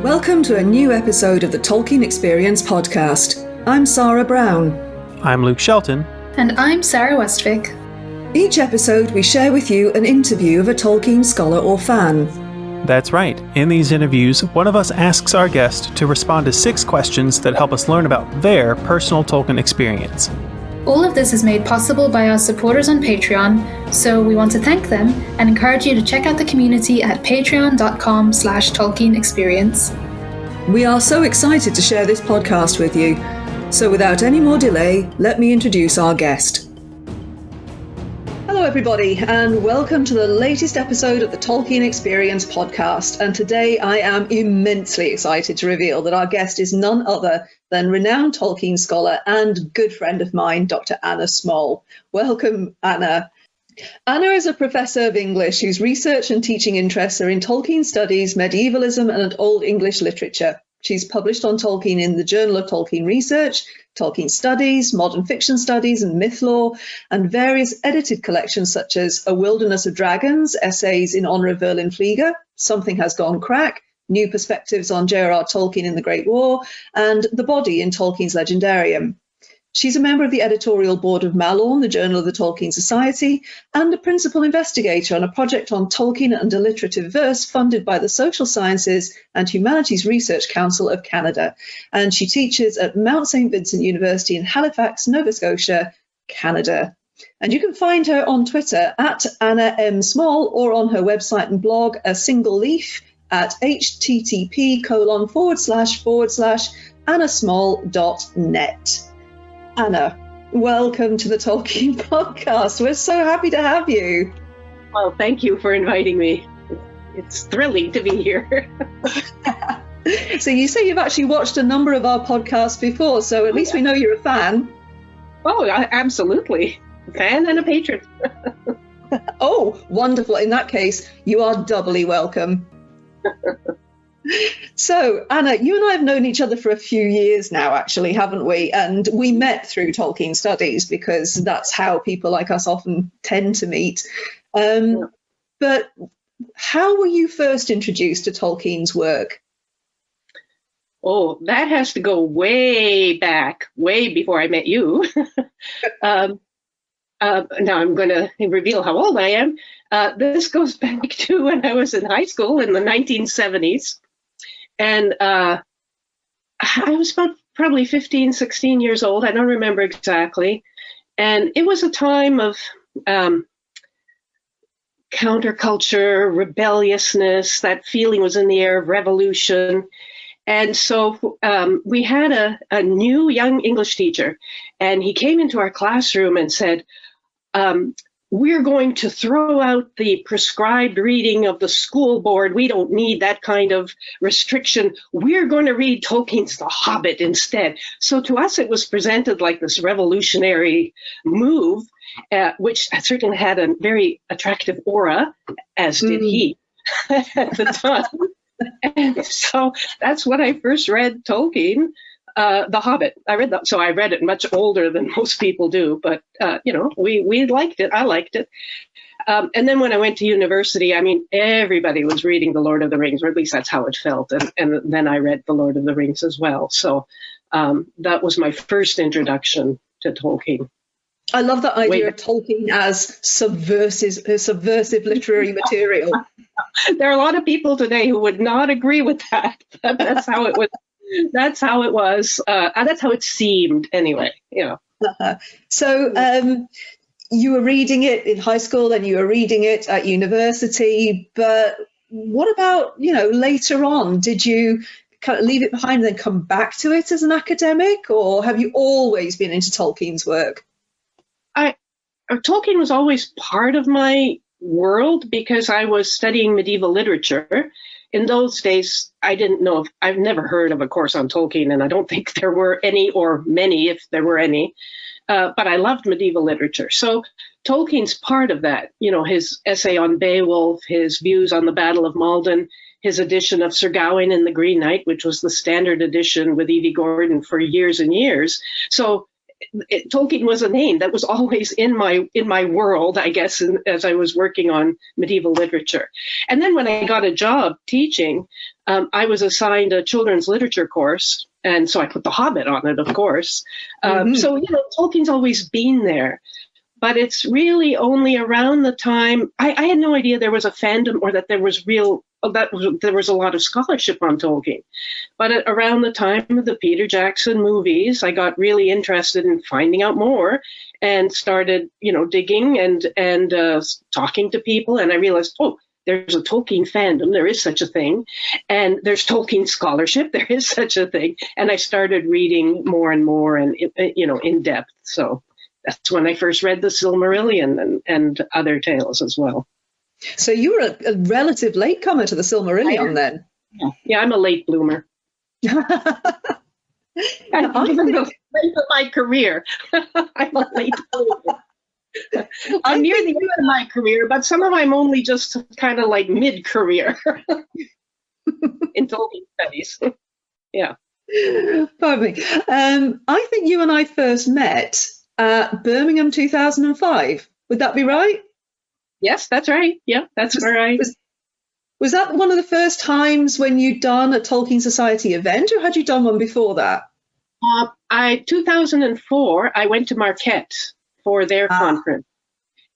Welcome to a new episode of the Tolkien Experience podcast. I'm Sara Brown. I'm Luke Shelton. And I'm Sara Westvick. Each episode we share with you an interview of a Tolkien scholar or fan. That's right. In these interviews, one of us asks our guest to respond to 6 questions that help us learn about their personal Tolkien experience. All of this is made possible by our supporters on Patreon, so we want to thank them and encourage you to check out the community at patreon.com/Tolkien Experience. We are so excited to share this podcast with you. So without any more delay, let me introduce our guest. Hello everybody, and welcome to the latest episode of the Tolkien Experience podcast. And today I am immensely excited to reveal that our guest is none other than renowned Tolkien scholar and good friend of mine, Dr. Anna Smol. Welcome, Anna. Anna is a professor of English whose research and teaching interests are in Tolkien studies, medievalism, and Old English literature. She's published on Tolkien in the Journal of Tolkien Research, Tolkien Studies, Modern Fiction Studies, and Myth Lore, and various edited collections such as A Wilderness of Dragons, Essays in Honour of Verlin Flieger, Something Has Gone Crack, New Perspectives on J.R.R. Tolkien in the Great War, and The Body in Tolkien's Legendarium. She's a member of the editorial board of Malorn, the Journal of the Tolkien Society, and a principal investigator on a project on Tolkien and alliterative verse funded by the Social Sciences and Humanities Research Council of Canada. And she teaches at Mount Saint Vincent University in Halifax, Nova Scotia, Canada. And you can find her on Twitter at Anna M. Smol or on her website and blog, A Single Leaf, at http://annasmol.net. Anna, welcome to the Tolkien podcast. We're so happy to have you. Well, thank you for inviting me. It's thrilling to be here. So you say you've actually watched a number of our podcasts before, so at least we know you're a fan. Oh, absolutely. A fan and a patron. Oh, wonderful. In that case, you are doubly welcome. So, Anna, you and I have known each other for a few years now, actually, haven't we? And we met through Tolkien studies because that's how people like us often tend to meet. But how were you first introduced to Tolkien's work? Oh, that has to go way back, way before I met you. Now I'm going to reveal how old I am. This goes back to when I was in high school in the 1970s. And I was about probably 15, 16 years old. I don't remember exactly. And it was a time of counterculture, rebelliousness. That feeling was in the air of revolution. And so we had a new young English teacher, and he came into our classroom and said, we're going to throw out the prescribed reading of the school board. We don't need that kind of restriction. We're going to read Tolkien's The Hobbit instead. So to us, it was presented like this revolutionary move, which certainly had a very attractive aura, as did he at the time. And so that's when I first read Tolkien. The Hobbit. I read it much older than most people do, but we liked it. I liked it. And then when I went to university, I mean, everybody was reading The Lord of the Rings, or at least that's how it felt. And then I read The Lord of the Rings as well. So that was my first introduction to Tolkien. I love that idea of Tolkien as subversive literary material. There are a lot of people today who would not agree with that. That's how it was. That's how it was. That's how it seemed, anyway. So you were reading it in high school, and you were reading it at university. But what about later on? Did you kind of leave it behind and then come back to it as an academic, or have you always been into Tolkien's work? Tolkien was always part of my world because I was studying medieval literature. In those days, I didn't know I've never heard of a course on Tolkien, and I don't think there were any, or many, if there were any. But I loved medieval literature. So Tolkien's part of that. His essay on Beowulf, his views on the Battle of Malden, his edition of Sir Gawain and the Green Knight, which was the standard edition with Evie Gordon for years and years. So Tolkien was a name that was always in my world, I guess, as I was working on medieval literature. And then when I got a job teaching, I was assigned a children's literature course, and so I put The Hobbit on it, of course. So, Tolkien's always been there. But it's really only around the time I had no idea there was a fandom or that there was there was a lot of scholarship on Tolkien. But around the time of the Peter Jackson movies, I got really interested in finding out more and started, digging and talking to people. And I realized, there's a Tolkien fandom. There is such a thing. And there's Tolkien scholarship. There is such a thing. And I started reading more and more and, in depth. So that's when I first read the Silmarillion and other tales as well. So you were a relative latecomer to the Silmarillion then? Yeah, I'm a late bloomer. Even though late of my career, I'm a late bloomer. I'm near the end of my career, but some of I'm only just kind of like mid-career in Tolkien studies. Yeah. Pardon me. I think you and I first met at Birmingham 2005. Would that be right? Yes, that's right. Yeah, that's right. Was that one of the first times when you'd done a Tolkien Society event, or had you done one before that? 2004, I went to Marquette for their conference.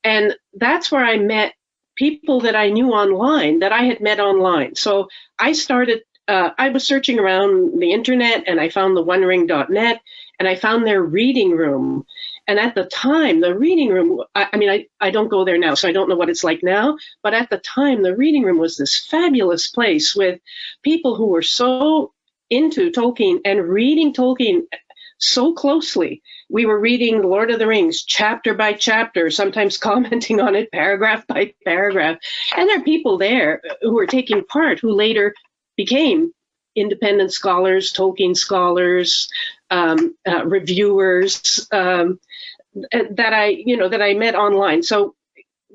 And that's where I met people that I knew online, that I had met online. So I started, I was searching around the internet, and I found the onering.net, and I found their reading room. And at the time, the reading room, I don't go there now, so I don't know what it's like now. But at the time, the reading room was this fabulous place with people who were so into Tolkien and reading Tolkien so closely. We were reading The Lord of the Rings chapter by chapter, sometimes commenting on it paragraph by paragraph. And there are people there who were taking part who later became independent scholars, Tolkien scholars, reviewers, that I met online. So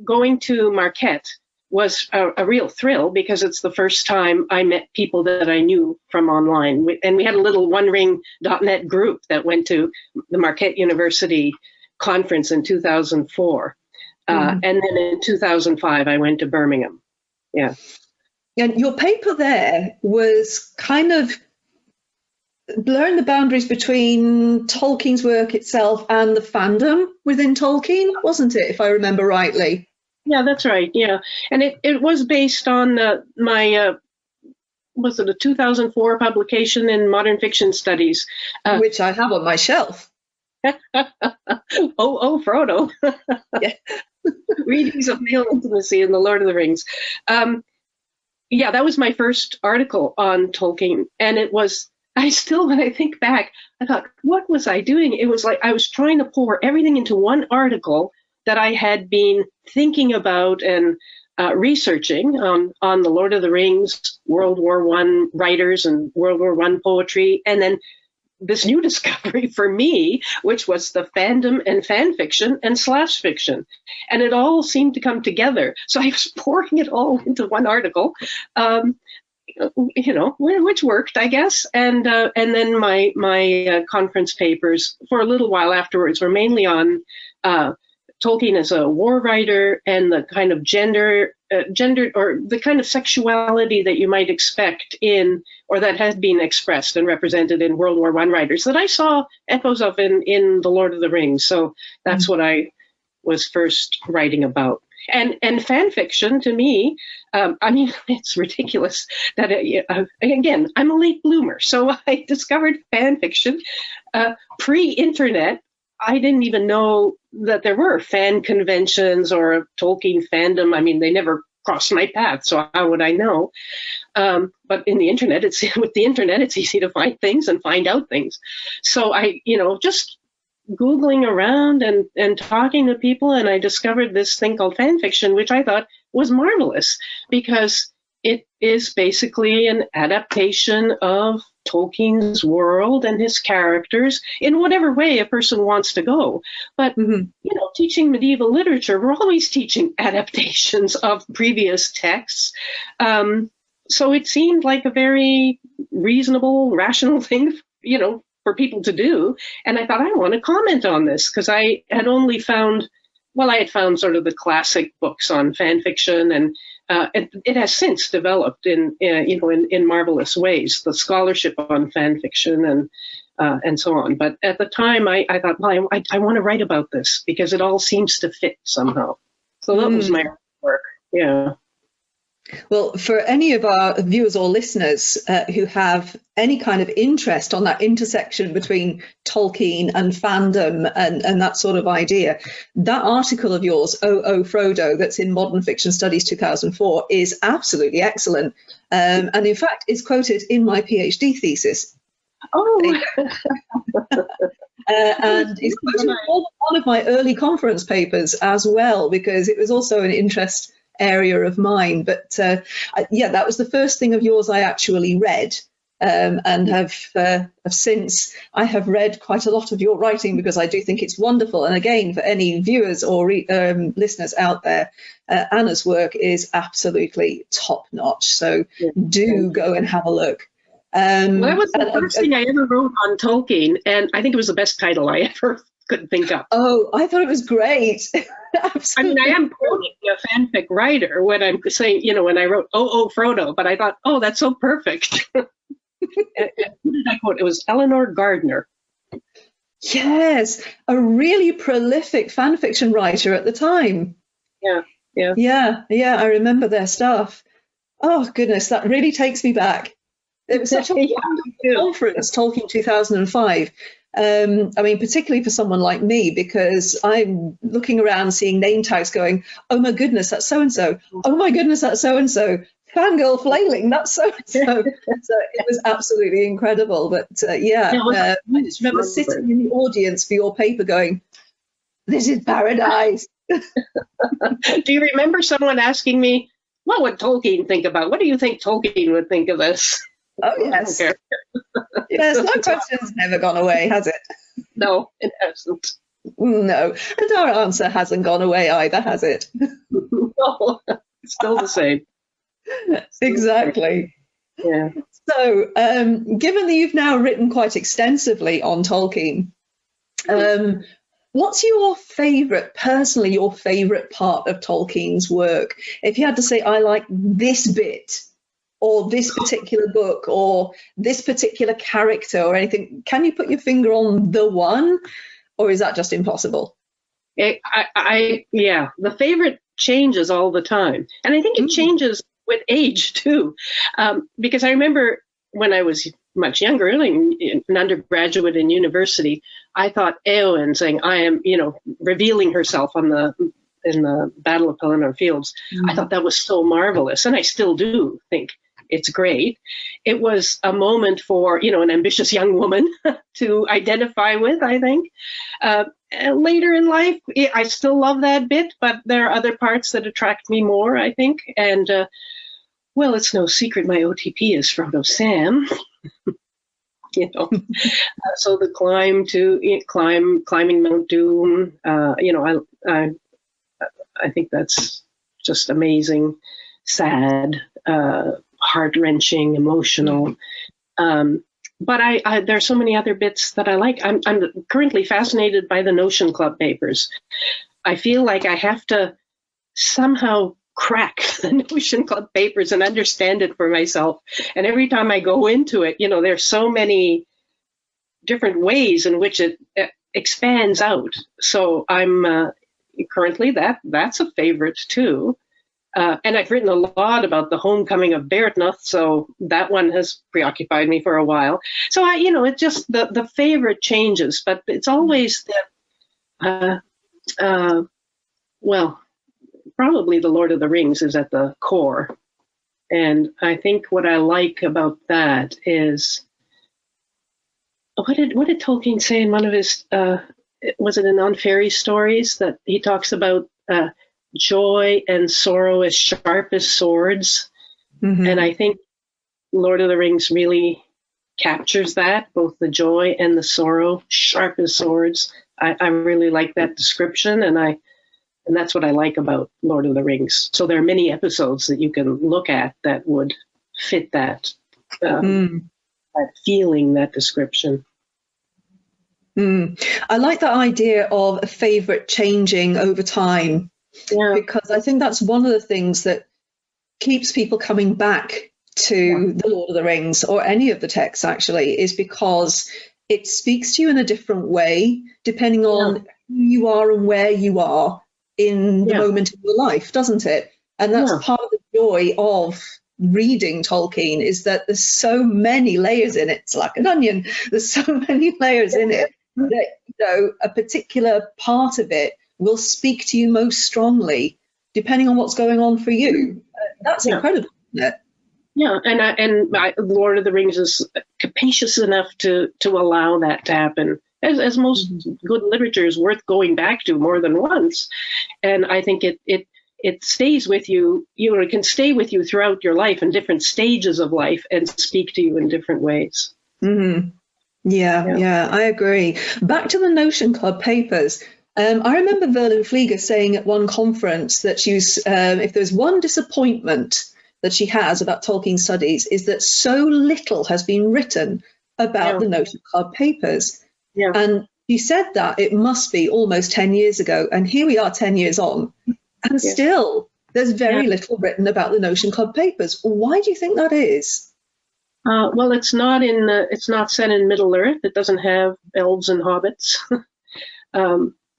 going to Marquette was a real thrill because it's the first time I met people that I knew from online. And we had a little onering.net group that went to the Marquette University conference in 2004. And then in 2005, I went to Birmingham. Yeah. And your paper there was kind of blurring the boundaries between Tolkien's work itself and the fandom within Tolkien, wasn't it, if I remember rightly? Yeah, that's right. Yeah. And it was based on my, was it a 2004 publication in Modern Fiction Studies? Which I have on my shelf. Frodo. Yeah. Readings of Male Intimacy in The Lord of the Rings. Yeah, that was my first article on Tolkien. And it was, when I think back, I thought, what was I doing? It was like I was trying to pour everything into one article that I had been thinking about and researching on the Lord of the Rings, World War I writers and World War I poetry, and then this new discovery for me, which was the fandom and fan fiction and slash fiction. And it all seemed to come together. So I was pouring it all into one article, which worked, I guess. And then my conference papers for a little while afterwards were mainly on Tolkien as a war writer and the kind of gender or the kind of sexuality that you might expect in, or that has been expressed and represented in World War I writers that I saw echoes of in The Lord of the Rings. So that's what I was first writing about. And fan fiction, to me, it's ridiculous that, again, I'm a late bloomer. So I discovered fan fiction pre-internet. I didn't even know that there were fan conventions or a Tolkien fandom. I mean, they never crossed my path, so how would I know? But in the internet, with the internet, it's easy to find things and find out things. So I, just Googling around and talking to people, and I discovered this thing called fan fiction, which I thought was marvelous because it is basically an adaptation of Tolkien's world and his characters in whatever way a person wants to go. But, teaching medieval literature, we're always teaching adaptations of previous texts. So it seemed like a very reasonable, rational thing, for people to do. And I thought, I want to comment on this because I had only found, I had found sort of the classic books on fan fiction and it has since developed in marvelous ways, the scholarship on fan fiction and so on. But at the time, I thought, well, I want to write about this because it all seems to fit somehow. So that was my work. Yeah. Well, for any of our viewers or listeners who have any kind of interest on that intersection between Tolkien and fandom and that sort of idea, that article of yours, Oh, Frodo, that's in Modern Fiction Studies 2004, is absolutely excellent. And in fact, is quoted in my PhD thesis. Oh. And it's quoted in one of my early conference papers as well, because it was also an interest area of mine. But that was the first thing of yours I actually read, and have since I have read quite a lot of your writing because I do think it's wonderful. And again, for any viewers or listeners out there, Anna's work is absolutely top notch. So do go and have a look. Well, that was the first thing I ever wrote on Tolkien, and I think it was the best title I ever could think of. Oh, I thought it was great. I mean, I am quoting a fanfic writer when I'm saying, when I wrote Oh, Frodo, but I thought, oh, that's so perfect. And who did I quote? It was Eleanor Gardner. Yes, a really prolific fan fiction writer at the time. Yeah, I remember their stuff. Oh, goodness, that really takes me back. It was such a wonderful conference, Tolkien 2005. I mean, particularly for someone like me, because I'm looking around seeing name tags going, oh my goodness, that's so-and-so. Oh my goodness, that's so-and-so. Fangirl flailing, that's so-and-so. So it was absolutely incredible. But I just remember sitting in the audience for your paper going, this is paradise. Do you remember someone asking me, what would Tolkien think about? What do you think Tolkien would think of this? Oh, yes. Yes, that question's never gone away, has it? No, it hasn't. No, and our answer hasn't gone away either, has it? No, it's still the same. Exactly. Yeah. So, given that you've now written quite extensively on Tolkien, what's your favourite part of Tolkien's work? If you had to say, I like this bit, or this particular book, or this particular character, or anything, can you put your finger on the one, or is that just impossible? The favorite changes all the time, and I think it changes with age too, because I remember when I was much younger, really an undergraduate in university, I thought Éowyn saying, "I am," revealing herself in the Battle of Pelennor Fields. I thought that was so marvelous, and I still do think it's great. It was a moment for, an ambitious young woman to identify with, I think. Later in life, I still love that bit, but there are other parts that attract me more, I think. And, it's no secret my OTP is Frodo Sam. So the climbing Mount Doom, I think that's just amazing, sad, heart-wrenching, emotional. But there are so many other bits that I like. I'm currently fascinated by the Notion Club papers. I feel like I have to somehow crack the Notion Club papers and understand it for myself. And every time I go into it, there's so many different ways in which it expands out. So I'm currently that's a favorite too. And I've written a lot about the homecoming of Beartneth, so that one has preoccupied me for a while. So it's just the favorite changes, but it's always that, probably the Lord of the Rings is at the core. And I think what I like about that is, what did Tolkien say in one of his, was it in On Fairy Stories, that he talks about joy and sorrow as sharp as swords. And I think Lord of the Rings really captures that, both the joy and the sorrow, sharp as swords. I really like that description, and that's what I like about Lord of the Rings. So there are many episodes that you can look at that would fit that that feeling, that description. I like that idea of a favorite changing over time. Yeah. Because I think that's one of the things that keeps people coming back to The Lord of the Rings, or any of the texts actually, is because it speaks to you in a different way, depending on who you are and where you are in the moment of your life, doesn't it? And that's part of the joy of reading Tolkien, is that there's so many layers in it. It's like an onion. There's so many layers in it that, you know, a particular part of it will speak to you most strongly, depending on what's going on for you. That's incredible, isn't it? Yeah, and Lord of the Rings is capacious enough to allow that to happen, as most good literature is worth going back to more than once. And I think it stays with you. You know, it can stay with you throughout your life in different stages of life and speak to you in different ways. Mm-hmm. Yeah, I agree. Back to the Notion Club papers. I remember Verlyn Flieger saying at one conference that she was, if there's one disappointment that she has about Tolkien studies, is that so little has been written about the Notion Club papers. Yeah. And she said that it must be almost 10 years ago. And here we are 10 years on. And still, there's very little written about the Notion Club papers. Why do you think that is? Well, it's not set in Middle Earth. It doesn't have elves and hobbits.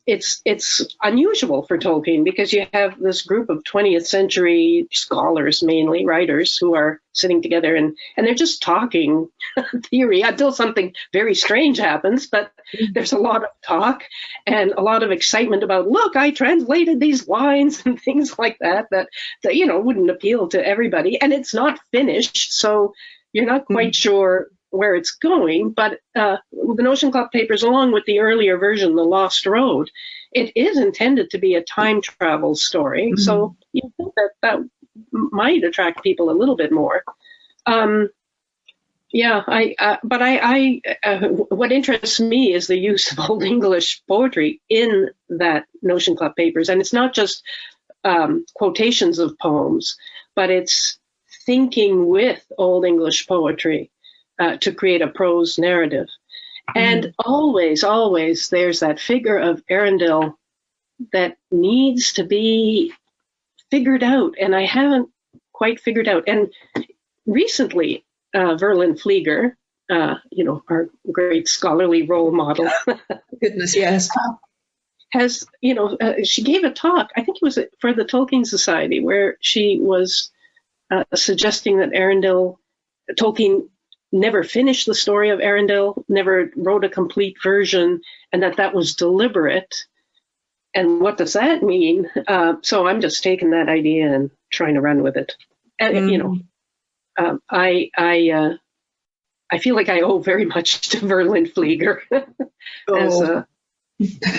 It's unusual for Tolkien because you have this group of 20th century scholars, mainly writers, who are sitting together and they're just talking theory until something very strange happens. But there's a lot of talk and a lot of excitement about, look, I translated these lines and things like that you know, wouldn't appeal to everybody. And it's not finished, so you're not quite sure where it's going, but the Notion Club papers, along with the earlier version, The Lost Road, it is intended to be a time travel story. So you think that might attract people a little bit more. What interests me is the use of Old English poetry in that Notion Club papers, and it's not just quotations of poems, but it's thinking with Old English poetry to create a prose narrative. And always there's that figure of Arundel that needs to be figured out, and I haven't quite figured out. And recently, Verlyn Flieger, you know, our great scholarly role model, goodness, yes, has, you know, she gave a talk, I think it was for the Tolkien Society, where she was suggesting that Tolkien never finished the story of Arundel, never wrote a complete version, and that was deliberate. And what does that mean? So I'm just taking that idea and trying to run with it. And, you know, I feel like I owe very much to Verlyn Flieger, as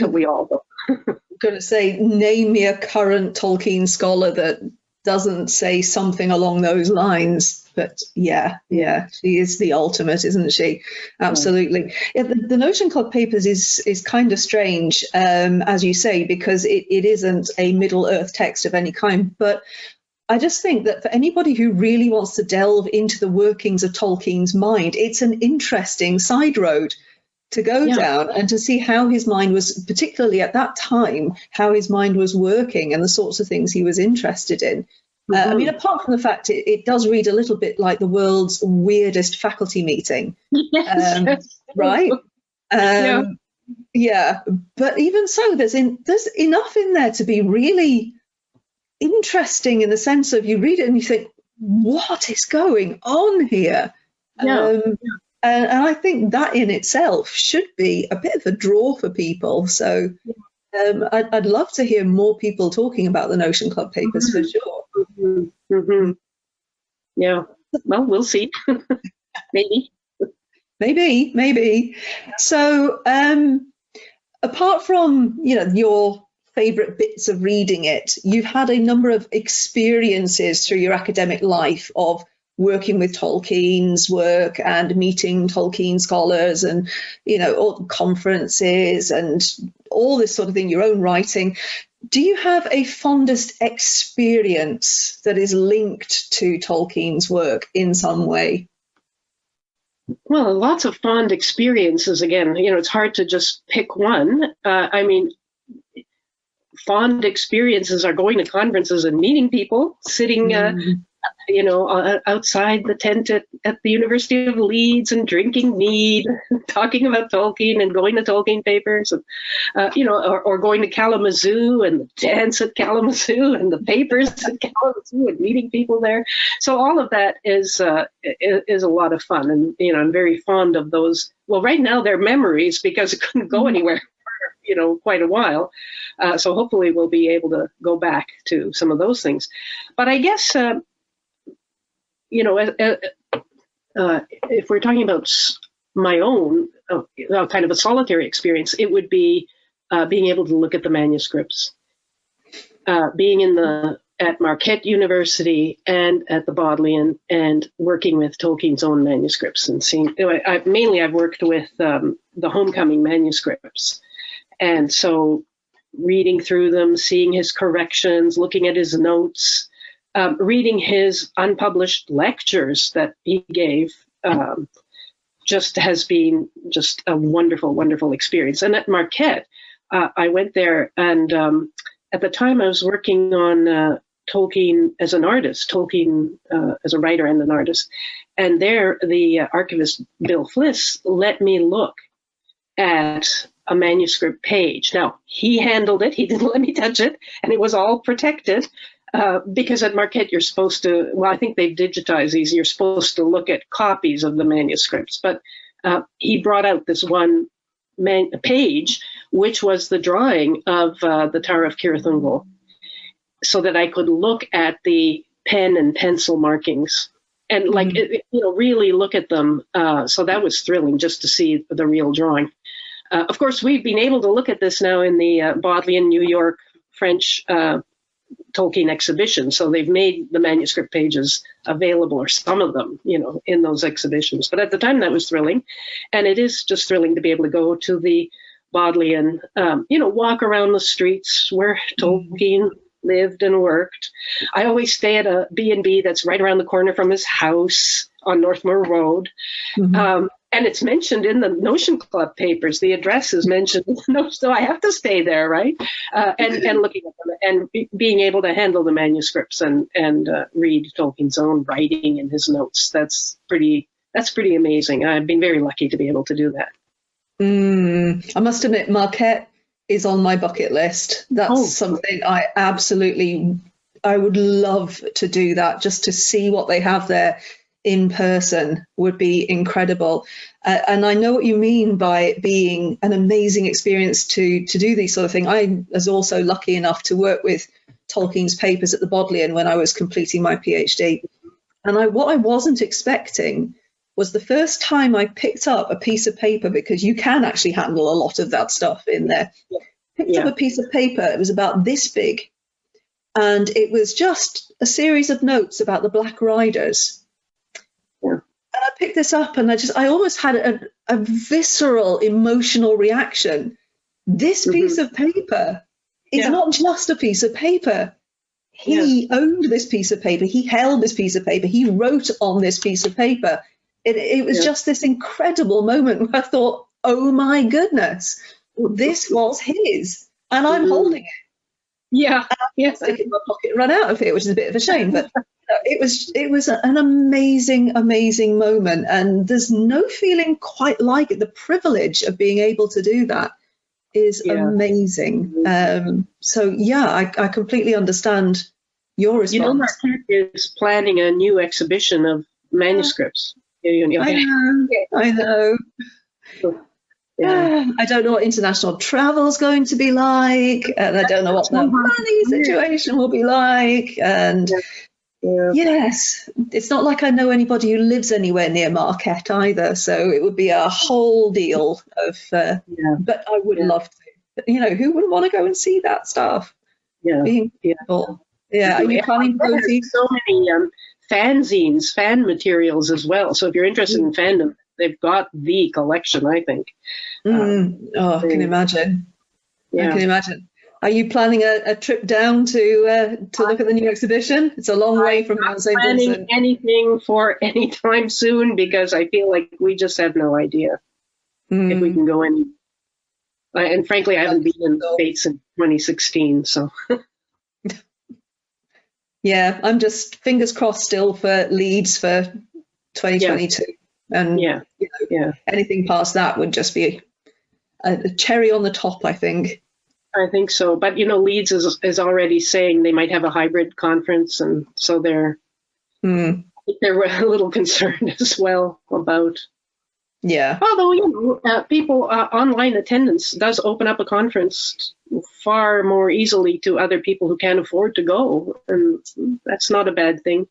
we all do. I'm going to say, name me a current Tolkien scholar that doesn't say something along those lines. But yeah, she is the ultimate, isn't she? Absolutely. Yeah, the Notion Club papers is kind of strange, as you say, because it isn't a Middle Earth text of any kind. But I just think that for anybody who really wants to delve into the workings of Tolkien's mind, it's an interesting side road to go down and to see how his mind was, particularly at that time, how his mind was working and the sorts of things he was interested in. I mean, apart from the fact it does read a little bit like the world's weirdest faculty meeting, right? Yeah, but even so, there's enough in there to be really interesting in the sense of you read it and you think, what is going on here? And I think that in itself should be a bit of a draw for people. So I'd love to hear more people talking about the Notion Club papers for sure. Yeah, well, we'll see. Maybe. So apart from, you know, your favorite bits of reading it, you've had a number of experiences through your academic life of working with Tolkien's work and meeting Tolkien scholars and, you know, all the conferences and all this sort of thing, your own writing. Do you have a fondest experience that is linked to Tolkien's work in some way? Well, lots of fond experiences. Again, you know, it's hard to just pick one. I mean, fond experiences are going to conferences and meeting people, sitting outside the tent at the University of Leeds and drinking mead, talking about Tolkien and going to Tolkien papers, and, or going to Kalamazoo and the dance at Kalamazoo and the papers at Kalamazoo and meeting people there. So all of that is a lot of fun. And, I'm very fond of those. Well, right now they're memories because it couldn't go anywhere for, quite a while. So hopefully we'll be able to go back to some of those things. But I guess, if we're talking about my own kind of a solitary experience, it would be being able to look at the manuscripts, being at Marquette University and at the Bodleian and working with Tolkien's own manuscripts and seeing. I've worked with the Homecoming manuscripts, and so reading through them, seeing his corrections, looking at his notes. Reading his unpublished lectures that he gave just has been just a wonderful, wonderful experience. And at Marquette, I went there, and at the time I was working on Tolkien as an artist, Tolkien as a writer and an artist. And there, the archivist Bill Fliss let me look at a manuscript page. Now, he handled it. He didn't let me touch it, and it was all protected. Because at Marquette, you're supposed to, I think they've digitized these, you're supposed to look at copies of the manuscripts. But he brought out this one page, which was the drawing of the Tower of Cirith Ungol, so that I could look at the pen and pencil markings and really look at them. So that was thrilling just to see the real drawing. Of course, we've been able to look at this now in the Bodleian, New York, French Tolkien exhibition. So they've made the manuscript pages available, or some of them, in those exhibitions. But at the time, that was thrilling. And it is just thrilling to be able to go to the Bodleian, walk around the streets where Tolkien lived and worked. I always stay at a B&B that's right around the corner from his house on Northmoor Road. Mm-hmm. And it's mentioned in the Notion Club papers. The address is mentioned, so I have to stay there, right? And looking at them and being able to handle the manuscripts and read Tolkien's own writing and his notes. That's pretty amazing. I've been very lucky to be able to do that. I must admit, Marquette is on my bucket list. That's something I would love to do that, just to see what they have there in person would be incredible. And I know what you mean by it being an amazing experience to do these sort of things. I was also lucky enough to work with Tolkien's papers at the Bodleian when I was completing my PhD. And what I wasn't expecting was the first time I picked up a piece of paper, because you can actually handle a lot of that stuff in there. Picked up a piece of paper, it was about this big. And it was just a series of notes about the Black Riders. And I picked this up and I almost had a visceral emotional reaction. This piece of paper is not just a piece of paper. He owned this piece of paper. He held this piece of paper. He wrote on this piece of paper. It was just this incredible moment where I thought, oh my goodness, this was his. And I'm holding it. Yeah. Yes. I in my pocket and run out of it, which is a bit of a shame, but it was an amazing moment, and there's no feeling quite like it. The privilege of being able to do that is amazing. I completely understand your response. Marquette is planning a new exhibition of manuscripts. I know. I don't know what international travel is going to be like, and I don't know what the money situation will be like. And yes, it's not like I know anybody who lives anywhere near Marquette either, so it would be a whole deal of. But I would love to. Who wouldn't want to go and see that stuff? Being beautiful. Are you planning to go see so many fanzines, fan materials as well? So if you're interested in fandom, they've got the collection, I think. I can imagine. I can imagine. Are you planning a trip down to look at the new exhibition? It's a long way from Mount Saint Vincent. I'm not planning anything for any time soon, because I feel like we just have no idea if we can go any. And frankly, I haven't been in the States in 2016, so. Yeah, I'm just fingers crossed still for Leeds for 2022. And anything past that would just be a cherry on the top, I think. I think so. But, Leeds is already saying they might have a hybrid conference. And so they're a little concerned as well about. Yeah. Although, people, online attendance does open up a conference far more easily to other people who can't afford to go. And that's not a bad thing.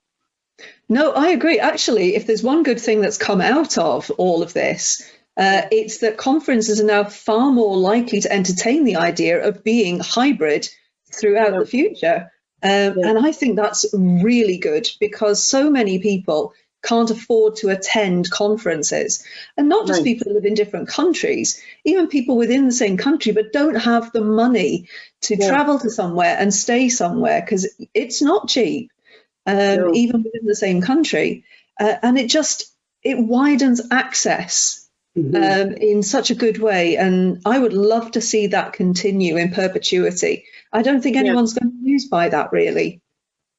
No, I agree. Actually, if there's one good thing that's come out of all of this, it's that conferences are now far more likely to entertain the idea of being hybrid throughout the future. And I think that's really good because so many people can't afford to attend conferences. And not just people who live in different countries, even people within the same country, but don't have the money to travel to somewhere and stay somewhere because it's not cheap. Even within the same country. And it widens access in such a good way. And I would love to see that continue in perpetuity. I don't think anyone's going to lose by that, really.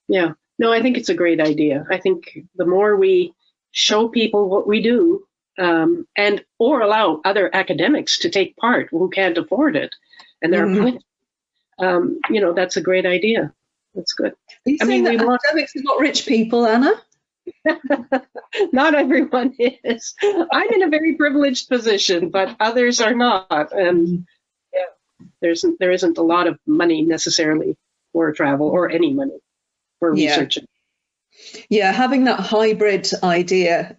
Yeah. No, I think it's a great idea. I think the more we show people what we do or allow other academics to take part who can't afford it, and there are plenty, that's a great idea. That's good. I mean, academics are not rich people, Anna. Not everyone is. I'm in a very privileged position, but others are not. And there isn't a lot of money necessarily for travel or any money for research. Yeah, having that hybrid idea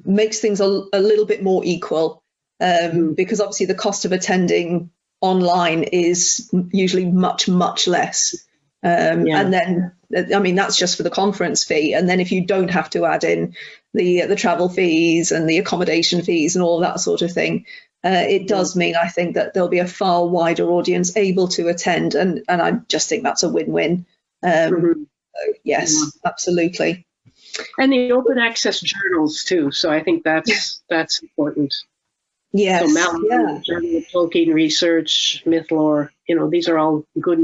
makes things a little bit more equal because obviously the cost of attending online is usually much, much less. And then, I mean, that's just for the conference fee. And then if you don't have to add in the travel fees and the accommodation fees and all that sort of thing, it does mean, I think, that there'll be a far wider audience able to attend. And I just think that's a win-win. So yes, absolutely. And the open access journals, too. So I think that's important. Yes. So Journal of Tolkien Research, Mythlore, these are all good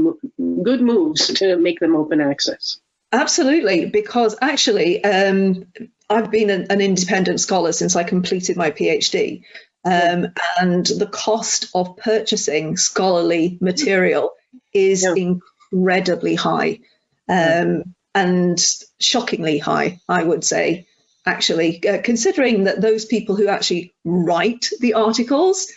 moves to make them open access. Absolutely, because actually I've been an independent scholar since I completed my PhD. And the cost of purchasing scholarly material is incredibly high and shockingly high, I would say. Actually, considering that those people who actually write the articles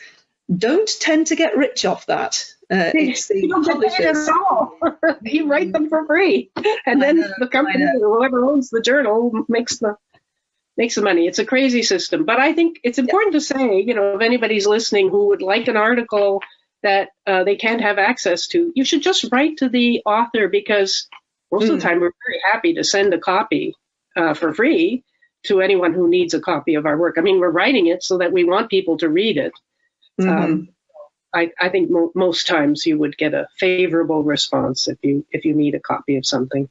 don't tend to get rich off that. It's the publishers. At all. You write them for free, and then the company or whoever owns the journal makes the money. It's a crazy system, but I think it's important to say, if anybody's listening who would like an article that they can't have access to, you should just write to the author because most of the time we're very happy to send a copy for free to anyone who needs a copy of our work. I mean, we're writing it so that we want people to read it. I think most times you would get a favorable response if you need a copy of something.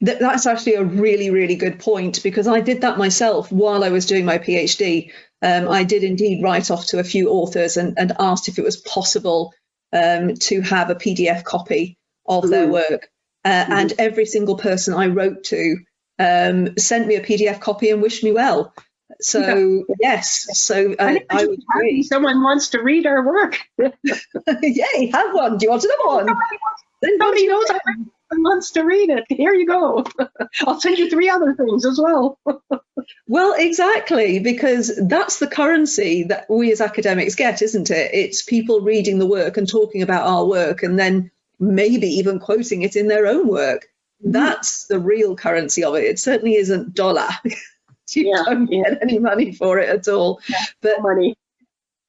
That's actually a really, really good point, because I did that myself while I was doing my PhD. I did indeed write off to a few authors and asked if it was possible to have a PDF copy of their work. And every single person I wrote to sent me a PDF copy and wished me well. So yes, so I would agree. Someone wants to read our work. Yay, have one. Do you want another one? Somebody knows someone wants to read it. Here you go. I'll send you 3 other things as well. Well, exactly, because that's the currency that we as academics get, isn't it? It's people reading the work and talking about our work and then maybe even quoting it in their own work. That's the real currency of it. It certainly isn't dollar. You don't get any money for it at all. But money.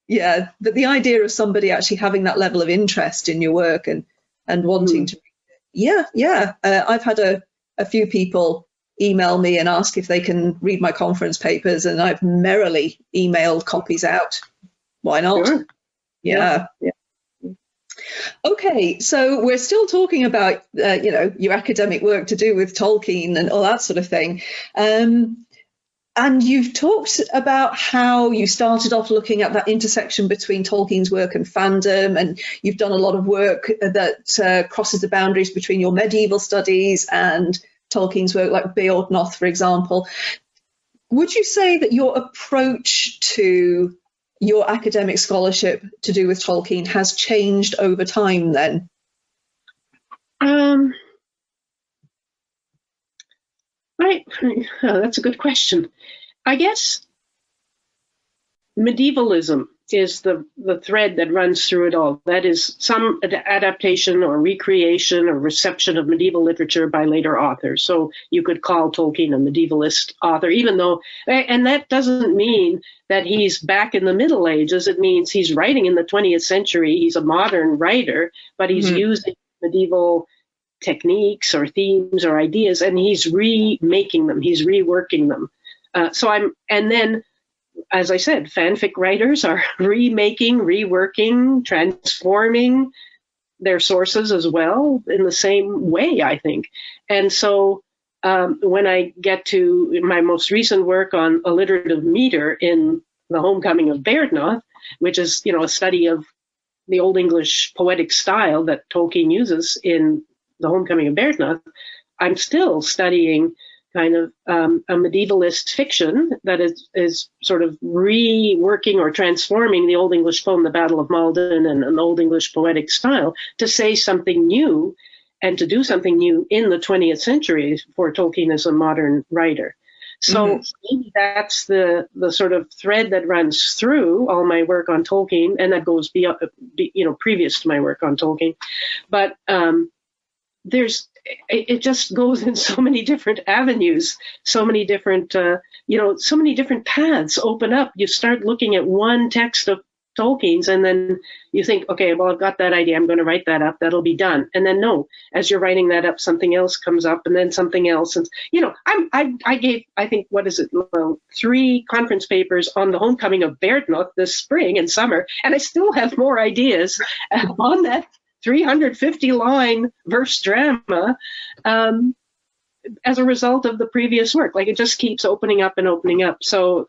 Yeah, but the idea of somebody actually having that level of interest in your work and wanting to read it. I've had a few people email me and ask if they can read my conference papers, and I've merrily emailed copies out. Why not? Sure. Yeah. Okay, so we're still talking about your academic work to do with Tolkien and all that sort of thing. And you've talked about how you started off looking at that intersection between Tolkien's work and fandom, and you've done a lot of work that crosses the boundaries between your medieval studies and Tolkien's work, like Beorhtnoth, for example. Would you say that your approach to your academic scholarship to do with Tolkien has changed over time then? That's a good question. I guess medievalism is the thread that runs through it all. That is some adaptation or recreation or reception of medieval literature by later authors. So you could call Tolkien a medievalist author, even though, and that doesn't mean that he's back in the Middle Ages. It means he's writing in the 20th century. He's a modern writer, but he's using medieval techniques or themes or ideas, and he's remaking them, he's reworking them. And then, as I said, fanfic writers are remaking, reworking, transforming their sources as well in the same way, I think. And so when I get to my most recent work on alliterative meter in The Homecoming of Beorhtnoth, which is, a study of the Old English poetic style that Tolkien uses in The Homecoming of Beorhtnoth, I'm still studying kind of a medievalist fiction that is sort of reworking or transforming the Old English poem, The Battle of Maldon, and an Old English poetic style to say something new and to do something new in the 20th century for Tolkien as a modern writer. So maybe that's the sort of thread that runs through all my work on Tolkien, and that goes beyond, previous to my work on Tolkien. But it just goes in so many different avenues, so many different, so many different paths open up. You start looking at one text of Tolkien's, and then you think, okay, well, I've got that idea. I'm going to write that up. That'll be done. And then no, as you're writing that up, something else comes up, and then something else. And I gave, I think, 3 conference papers on The Homecoming of Beorhtnoth this spring and summer, and I still have more ideas on that 350-line verse drama as a result of the previous work. Like, it just keeps opening up and opening up. So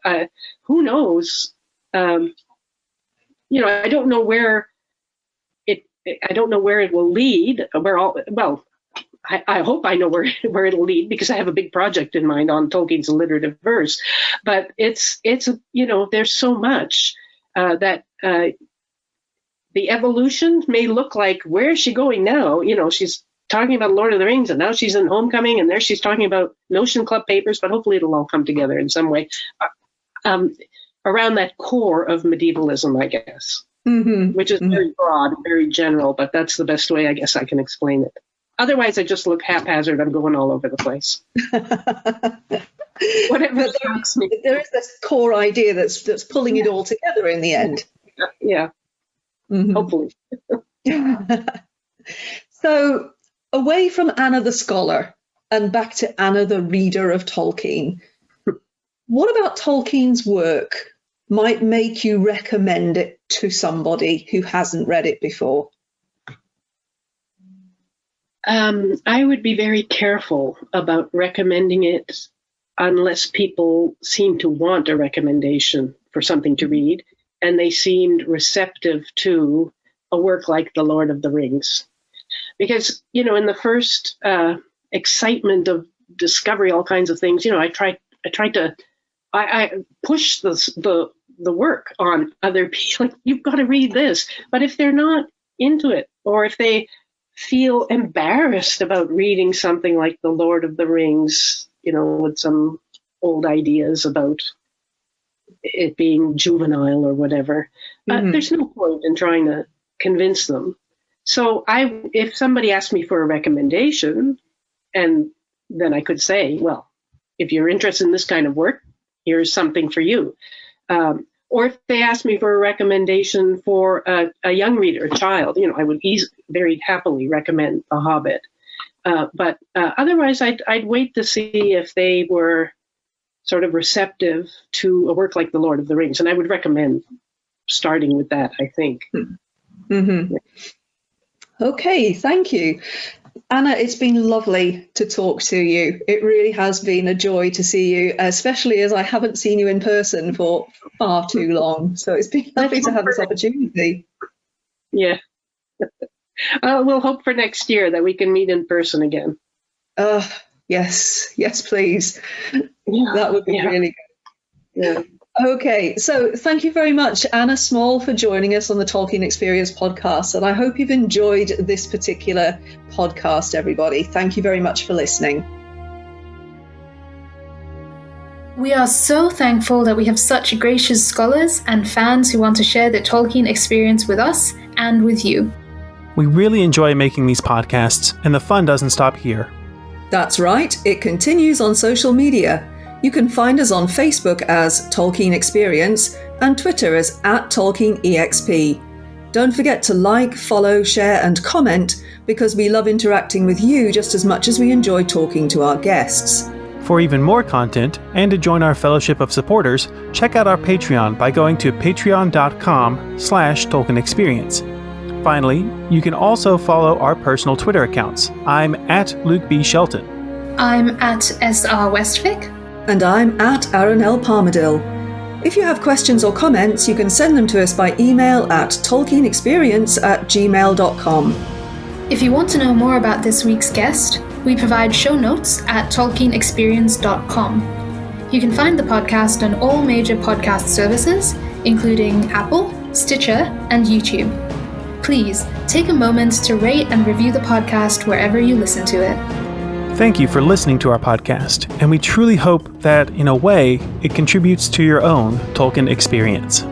who knows? I don't know where it will lead. I hope I know where it'll lead, because I have a big project in mind on Tolkien's alliterative verse. But it's there's so much that the evolution may look like, where is she going now? She's talking about Lord of the Rings, and now she's in Homecoming, and there she's talking about Notion Club papers, but hopefully it'll all come together in some way around that core of medievalism, I guess, which is very broad, very general, but that's the best way I guess I can explain it. Otherwise, I just look haphazard. I'm going all over the place. Whatever strikes me. There is this core idea that's pulling it all together in the end. Yeah. Hopefully. So, away from Anna the scholar and back to Anna the reader of Tolkien, what about Tolkien's work might make you recommend it to somebody who hasn't read it before? I would be very careful about recommending it unless people seem to want a recommendation for something to read, and they seemed receptive to a work like The Lord of the Rings. Because, in the first excitement of discovery, all kinds of things, I tried to push the work on other people. Like, you've got to read this. But if they're not into it, or if they feel embarrassed about reading something like The Lord of the Rings, with some old ideas about it being juvenile or whatever, there's no point in trying to convince them. So if somebody asked me for a recommendation, and then I could say, well, if you're interested in this kind of work, here's something for you. Or if they asked me for a recommendation for a young reader, a child, I would very happily recommend The Hobbit. But otherwise, I'd wait to see if they were sort of receptive to a work like The Lord of the Rings. And I would recommend starting with that, I think. Okay, thank you. Anna, it's been lovely to talk to you. It really has been a joy to see you, especially as I haven't seen you in person for far too long. So it's been lovely to have this opportunity. Yeah. We'll hope for next year that we can meet in person again. Yes, please. Yeah. That would be really good. Yeah. Okay, so thank you very much, Anna Smol, for joining us on the Tolkien Experience podcast. And I hope you've enjoyed this particular podcast, everybody. Thank you very much for listening. We are so thankful that we have such gracious scholars and fans who want to share their Tolkien experience with us and with you. We really enjoy making these podcasts, and the fun doesn't stop here. That's right, it continues on social media. You can find us on Facebook as Tolkien Experience and Twitter as @TolkienEXP. Don't forget to like, follow, share and comment, because we love interacting with you just as much as we enjoy talking to our guests. For even more content and to join our fellowship of supporters, check out our Patreon by going to patreon.com/Tolkien Experience. Finally, you can also follow our personal Twitter accounts. I'm @Luke B. Shelton. I'm @SR Westvic. And I'm @Aaron L. Palmadill. If you have questions or comments, you can send them to us by email at tolkienexperience@gmail.com. If you want to know more about this week's guest, we provide show notes at tolkienexperience.com. You can find the podcast on all major podcast services, including Apple, Stitcher, and YouTube. Please take a moment to rate and review the podcast wherever you listen to it. Thank you for listening to our podcast, and we truly hope that, in a way, it contributes to your own Tolkien experience.